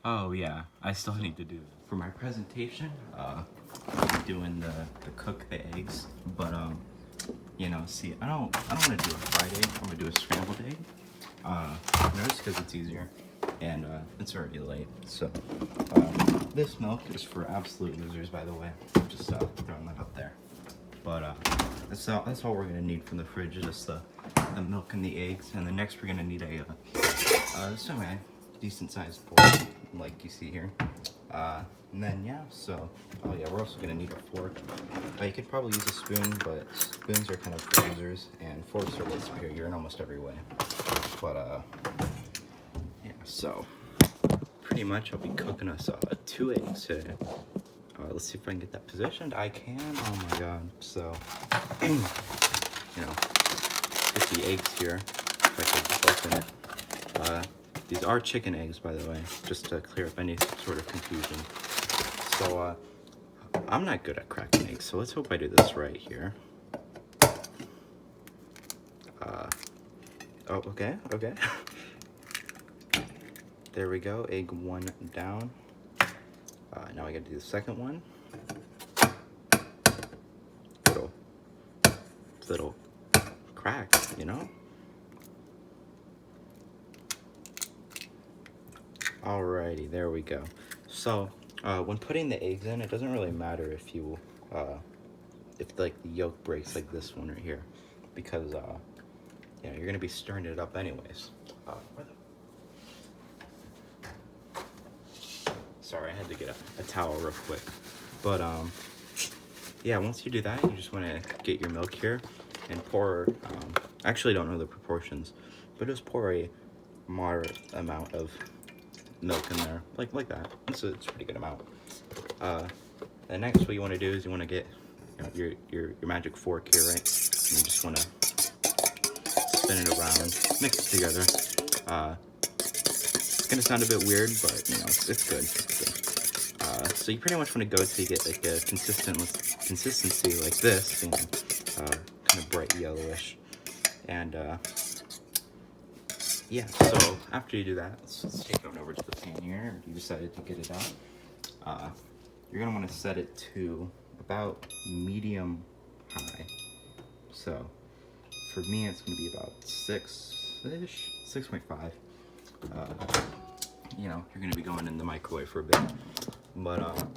Oh yeah, I still need to do it. For my presentation, I'm doing the cook the eggs, but you know, see, I don't want to do a fried egg. I'm gonna do a scrambled egg. Just because it's easier, and it's already late. So this milk is for absolute losers, by the way. Just throwing that up there. But that's all we're gonna need from the fridge, is just the milk and the eggs. And then next we're gonna need a semi decent sized bowl, like you see here. And then yeah, so oh yeah, we're also gonna need a fork. You could probably use a spoon, but spoons are kind of for losers, and forks are way superior in almost every way. But yeah, so pretty much I'll be cooking us 2 eggs today. Let's see if I can get that positioned. I can. Oh my god. So, you know, get the eggs here. If I could open it. These are chicken eggs, by the way, just to clear up any sort of confusion. So, I'm not good at cracking eggs, so let's hope I do this right here. Oh, okay. There we go. Egg 1 down. Now I gotta do the second one. Little crack, you know? Alrighty, there we go. So, when putting the eggs in, it doesn't really matter if you, if like the yolk breaks like this one right here, because, you know, you're gonna be stirring it up anyways. Sorry, I had to get a towel real quick. But, yeah, once you do that, you just wanna get your milk here and pour, I actually don't know the proportions, but just pour a moderate amount of milk in there, like that. It's a pretty good amount. And next, what you want to do is you want to get, you know, your magic fork here, right? And you just want to spin it around, mix it together. It's gonna sound a bit weird, but you know, it's good. So you pretty much want to go till you get like a consistency like this, you know, kind of bright yellowish, and yeah, so after you do that, let's take it on over to the pan here. You decided to get it out. You're gonna want to set it to about medium high. So for me, it's gonna be about 6-ish, 6.5. You know, you're gonna be going in the microwave for a bit. But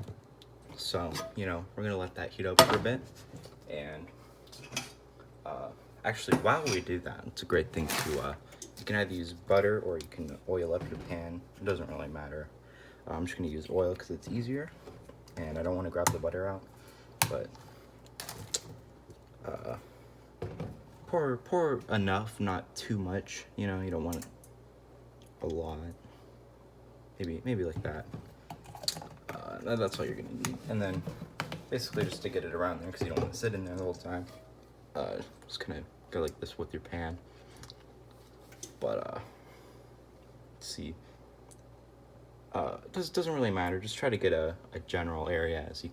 so you know, we're gonna let that heat up for a bit, and actually, while we do that, it's a great thing to you can either use butter or you can oil up your pan. It doesn't really matter. I'm just gonna use oil because it's easier, and I don't want to grab the butter out. But pour enough, not too much. You know, you don't want a lot. Maybe like that. That's all you're gonna need. And then basically just to get it around there, because you don't want to sit in there the whole time. Just kind of go like this with your pan. But let's see. It doesn't really matter. Just try to get a general area, as you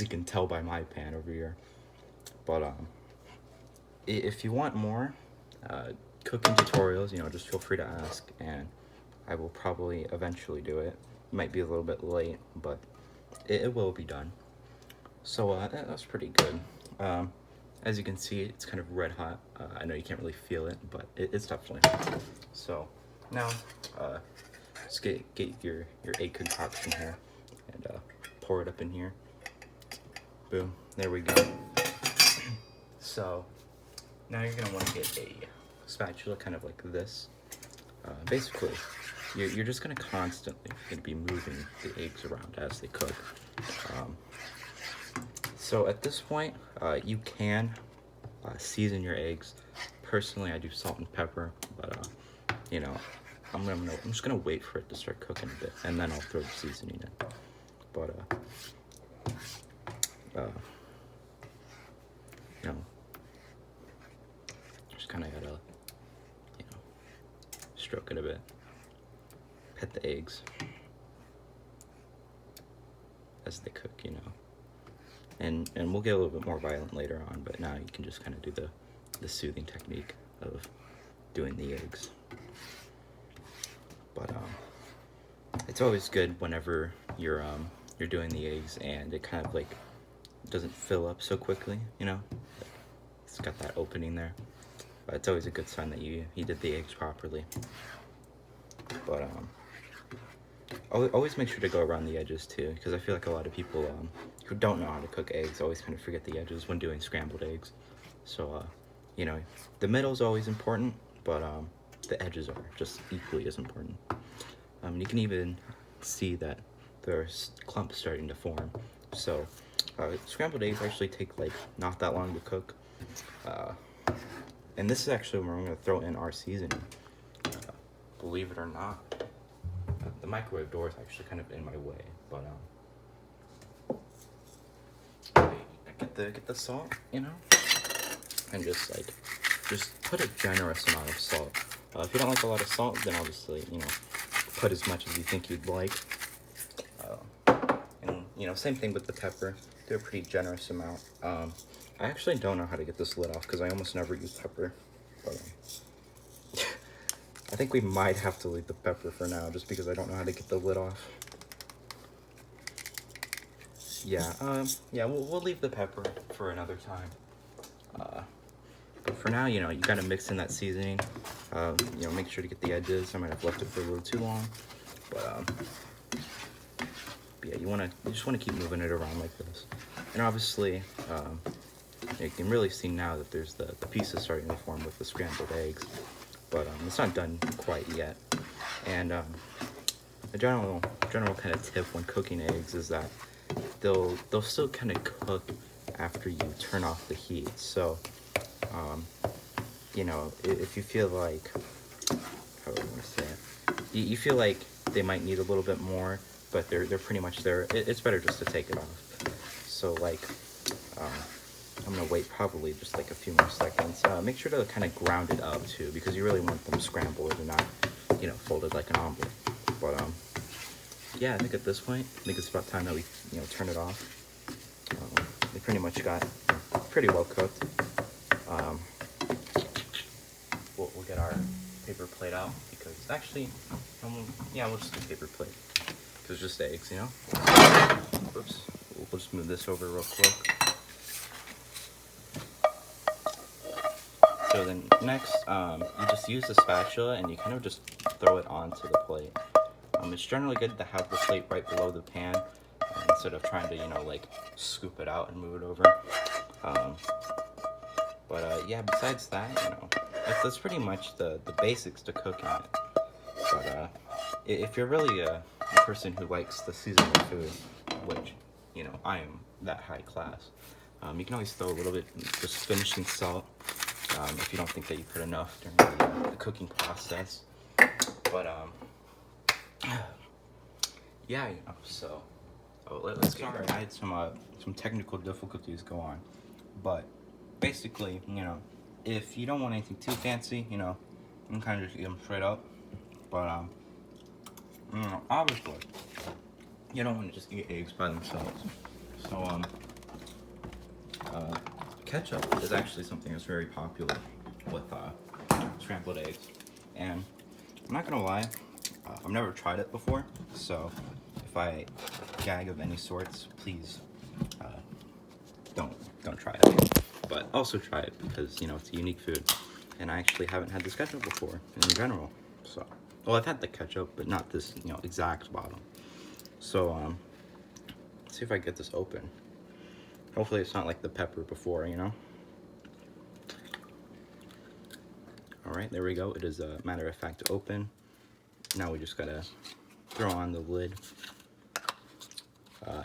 can tell by my pan over here. But if you want more cooking tutorials, you know, just feel free to ask, and I will probably eventually do it. It might be a little bit late, but it will be done. So that's pretty good. As you can see, it's kind of red hot. I know you can't really feel it, but it's definitely hot. So now, just get your egg concoction here, and pour it up in here. Boom, there we go. So now you're gonna want to get a spatula, kind of like this. Basically, you're just gonna constantly be moving the eggs around as they cook. So at this point, you can season your eggs. Personally, I do salt and pepper, but you know, I'm just gonna wait for it to start cooking a bit, and then I'll throw the seasoning in. But you know, just kind of gotta, you know, stroke it a bit, pet the eggs as they cook, you know. And we'll get a little bit more violent later on, but now you can just kind of do the soothing technique of doing the eggs. But It's always good whenever you're doing the eggs and it kind of like doesn't fill up so quickly, you know? It's got that opening there. But it's always a good sign that you did the eggs properly. But always make sure to go around the edges too, because I feel like a lot of people who don't know how to cook eggs always kind of forget the edges when doing scrambled eggs. So you know, the middle is always important, but the edges are just equally as important. You can even see that there's clumps starting to form. So scrambled eggs actually take like not that long to cook. And this is actually where I'm going to throw in our seasoning. Believe it or not, the microwave door is actually kind of in my way, but get the salt, you know, and just put a generous amount of salt. If you don't like a lot of salt, then obviously, you know, put as much as you think you'd like. And you know, same thing with the pepper. Do a pretty generous amount. I actually don't know how to get this lid off because I almost never use pepper, but I think we might have to leave the pepper for now just because I don't know how to get the lid off. Yeah, we'll leave the pepper for another time. But for now, you know, you gotta mix in that seasoning. You know, make sure to get the edges. I might have left it for a little too long, but yeah, you just wanna keep moving it around like this. And obviously, you can really see now that there's the pieces starting to form with the scrambled eggs, but it's not done quite yet. And a general kind of tip when cooking eggs is that they'll still kind of cook after you turn off the heat. So you know, if you feel like, how do I want to say it? You feel like they might need a little bit more, but they're pretty much there. It's better just to take it off. So like, I'm gonna wait probably just like a few more seconds. Make sure to kind of ground it up too, because you really want them scrambled and not, you know, folded like an omelet. But yeah, I think at this point, I think it's about time that we, you know, turn it off. They pretty much got pretty well cooked. We'll get our paper plate out because actually, yeah, we'll just do paper plate because it's just eggs, you know. Oops, we'll just move this over real quick. So then next, you just use the spatula and you kind of just throw it onto the plate. It's generally good to have the plate right below the pan instead of trying to, you know, like scoop it out and move it over. But yeah, besides that, you know, that's pretty much the basics to cooking it. But if you're really a person who likes the seasonal food, which, you know, I am that high class, you can always throw a little bit, just finishing salt, if you don't think that you put enough during the cooking process. But yeah, you know, so let's get started. I had some technical difficulties go on, but basically, you know, if you don't want anything too fancy, you know, you can kind of just eat them straight up. But you know, obviously, you don't want to just eat eggs by themselves. So ketchup is actually something that's very popular with scrambled eggs, and I'm not gonna lie, I've never tried it before, so if I gag of any sorts, please don't try it. But also try it because, you know, it's a unique food, and I actually haven't had this ketchup before in general. So, well, I've had the ketchup, but not this, you know, exact bottle. So let's see if I get this open. Hopefully it's not like the pepper before, you know. All right, there we go. It is a matter of fact open. Now we just gotta throw on the lid.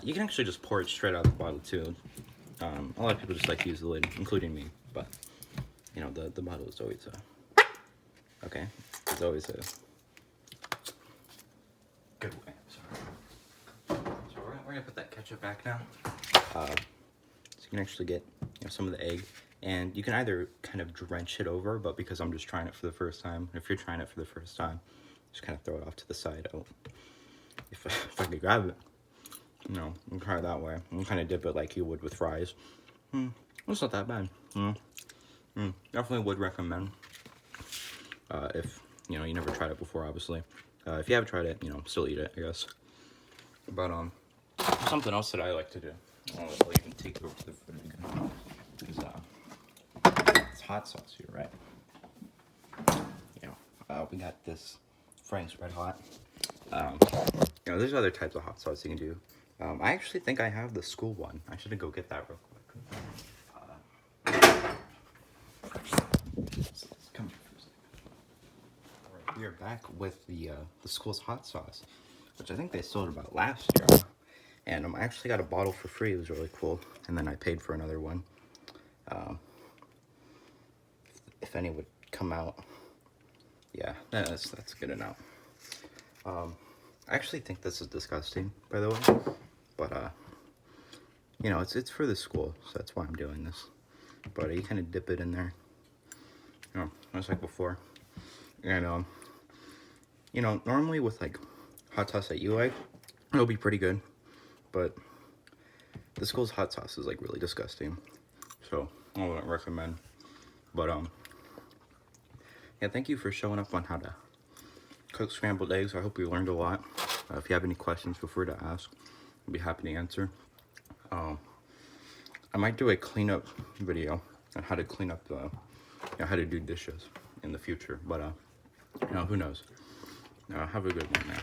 You can actually just pour it straight out of the bottle too. A lot of people just like to use the lid, including me, but you know, the bottle is always okay. It's always a good way. So we're gonna put that ketchup back now. So you can actually get, you know, some of the egg, and you can either kind of drench it over, but because I'm just trying it for the first time, if you're trying it for the first time, just kind of throw it off to the side. Oh, if I could grab it, you know, and try it that way. And kind of dip it like you would with fries. It's not that bad. Definitely would recommend if, you know, you never tried it before, obviously. If you haven't tried it, you know, still eat it, I guess. But something else that I like to do. I'll even take it over to the fridge again. Is it's hot sauce here, right? You know, we got this Frank's Red Hot. You know, there's other types of hot sauce you can do. I actually think I have the school one. I should go get that real quick. Come here for a second. Alright, we are back with the school's hot sauce, which I think they sold about last year. And I actually got a bottle for free. It was really cool. And then I paid for another one. If any would come out, yeah, that's good enough. I actually think this is disgusting, by the way, but you know, it's for the school, so that's why I'm doing this. But you kind of dip it in there, you know, just like before. And you know, normally with like hot sauce that you like, it'll be pretty good, but the school's hot sauce is like really disgusting, so I wouldn't recommend. But yeah, thank you for showing up on how to cook scrambled eggs. I hope you learned a lot. If you have any questions, feel free to ask. I'll be happy to answer. I might do a cleanup video on how to clean up you know, how to do dishes in the future, but you know, who knows. Have a good one, man.